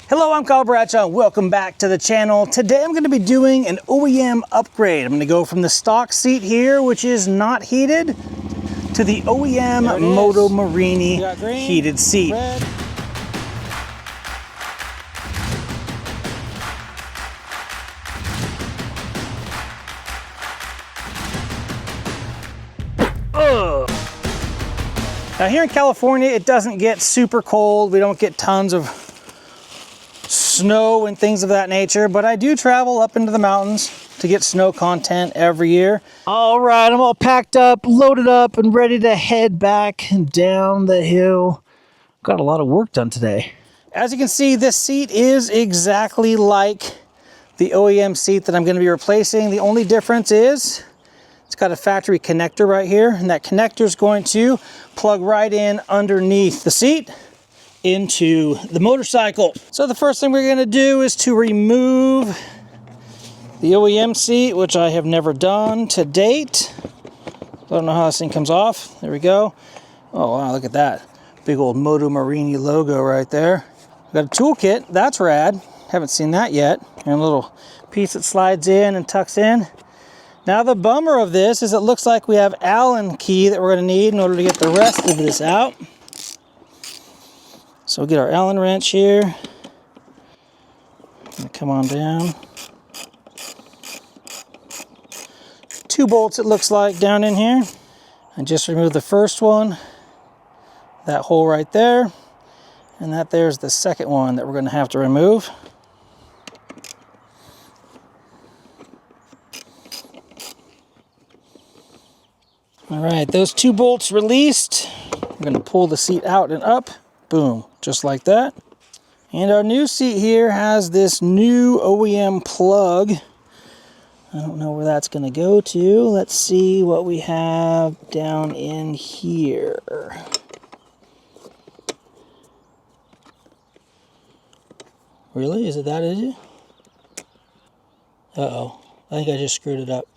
Hello, I'm Bradshaw. Welcome back to the channel. Today I'm going to be doing an OEM upgrade. I'm going to go from the stock seat here, which is not heated, to the OEM Moto Morini heated seat. Red. Now here in California, it doesn't get super cold. We don't get tons of snow and things of that nature, but I do travel up into the mountains to get snow content every year. All right, I'm all packed up, loaded up, and ready to head back down the hill. Got a lot of work done today. As you can see, this seat is exactly like the OEM seat that I'm going to be replacing. The only difference is it's got a factory connector right here, and that connector is going to plug right in underneath the seat into the motorcycle. So the first thing we're going to do is to remove the OEM seat, which I have never done to date. I don't know how this thing comes off. There we go. Oh wow, look at that. Big old Moto Morini logo right there. Got a toolkit, that's rad. Haven't seen that yet. And a little piece that slides in and tucks in. Now the bummer of this is it looks like we have Allen key that we're going to need in order to get the rest of this out. So we'll get our Allen wrench here. Gonna come on down. 2 bolts it looks like down in here. And just remove the first one. That hole right there. And that there's the second one that we're going to have to remove. All right, those 2 bolts released. We're going to pull the seat out and up. Boom, just like that. And our new seat here has this new OEM plug. I don't know where that's going to go to. Let's see what we have down in here. Really? Is it that easy? Uh-oh. I think I just screwed it up.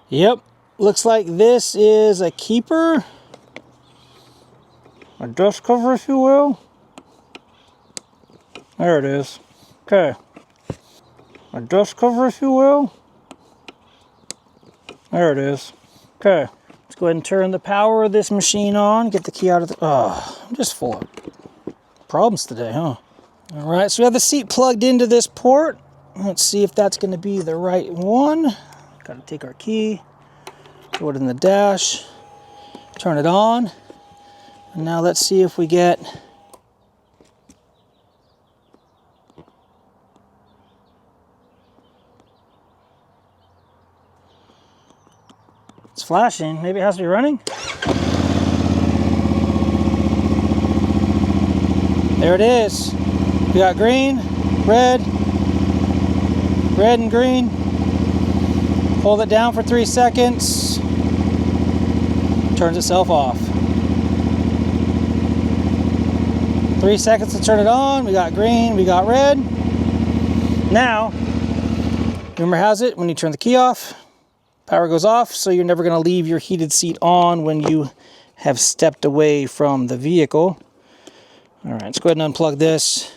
Yep, looks like this is a keeper, a dust cover if you will. There it is. Okay, a dust cover if you will. There it is. Okay, let's go ahead and turn the power of this machine on, get the key out of the, oh, I'm just full of problems today, huh? All right, so we have the seat plugged into this port. Let's see if that's going to be the right one. Got to take our key, throw it in the dash, turn it on, and now let's see if we get it's flashing. Maybe it has to be running. There it is. We got green, red and green. Hold it down for 3 seconds. Turns itself off. 3 seconds to turn it on. We got green, we got red. Now, rumor has it, when you turn the key off, power goes off, so you're never going to leave your heated seat on when you have stepped away from the vehicle. All right, let's go ahead and unplug this.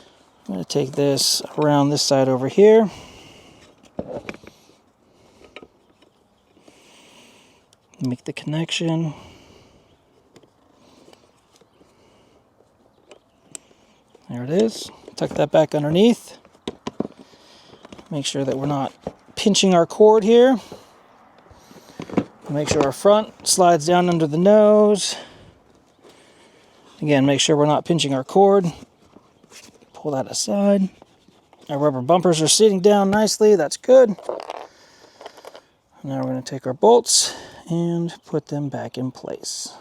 I'm going to take this around this side over here. Make the connection. There it is. Tuck that back underneath. Make sure that we're not pinching our cord here. Make sure our front slides down under the nose. Again, make sure we're not pinching our cord. Pull that aside. Our rubber bumpers are sitting down nicely. That's good. Now we're going to take our bolts and put them back in place.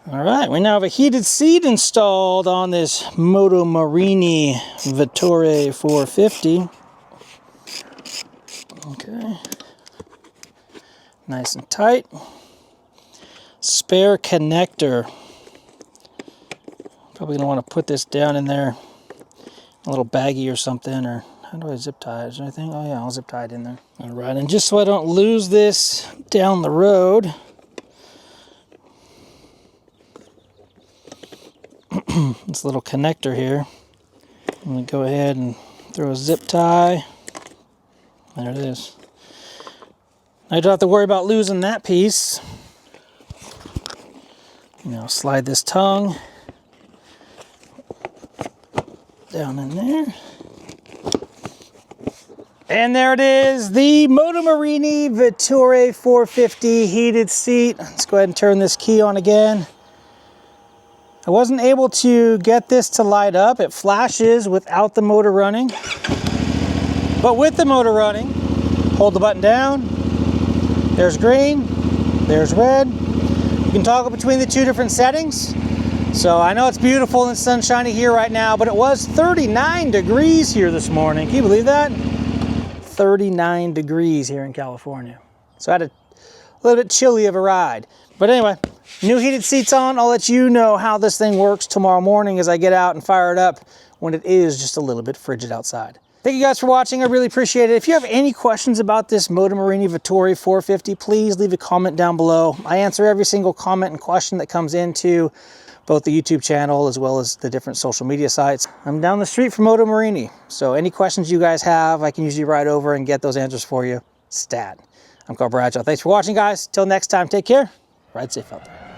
All right, we now have a heated seat installed on this Moto Morini Vettore 450. Okay, nice and tight. Spare connector. Probably gonna want to put this down in there a little baggy or something, or how do I zip tie it? Is there anything? Oh yeah, I'll zip tie it in there. All right, and just so I don't lose this down the road, this little connector here, I'm gonna go ahead and throw a zip tie. There it is. I don't have to worry about losing that piece. Now slide this tongue down in there. And there it is, the Moto Morini Vettore 450 heated seat. Let's go ahead and turn this key on again. I wasn't able to get this to light up. It flashes without the motor running. But with the motor running, hold the button down. There's green, there's red. You can toggle between the two different settings. So I know it's beautiful and sunshiny here right now, but it was 39 degrees here this morning. Can you believe that? 39 degrees here in California. So I had a little bit chilly of a ride. But anyway, new heated seats on. I'll let you know how this thing works tomorrow morning as I get out and fire it up when it is just a little bit frigid outside. Thank you guys for watching. I really appreciate it. If you have any questions about this Moto Morini Vettore 450, please leave a comment down below. I answer every single comment and question that comes into both the YouTube channel as well as the different social media sites. I'm down the street from Moto Morini, so any questions you guys have, I can usually ride over and get those answers for you. Stat. I'm called Bradshaw. Thanks for watching, guys. Till next time, take care. Ride safe out there.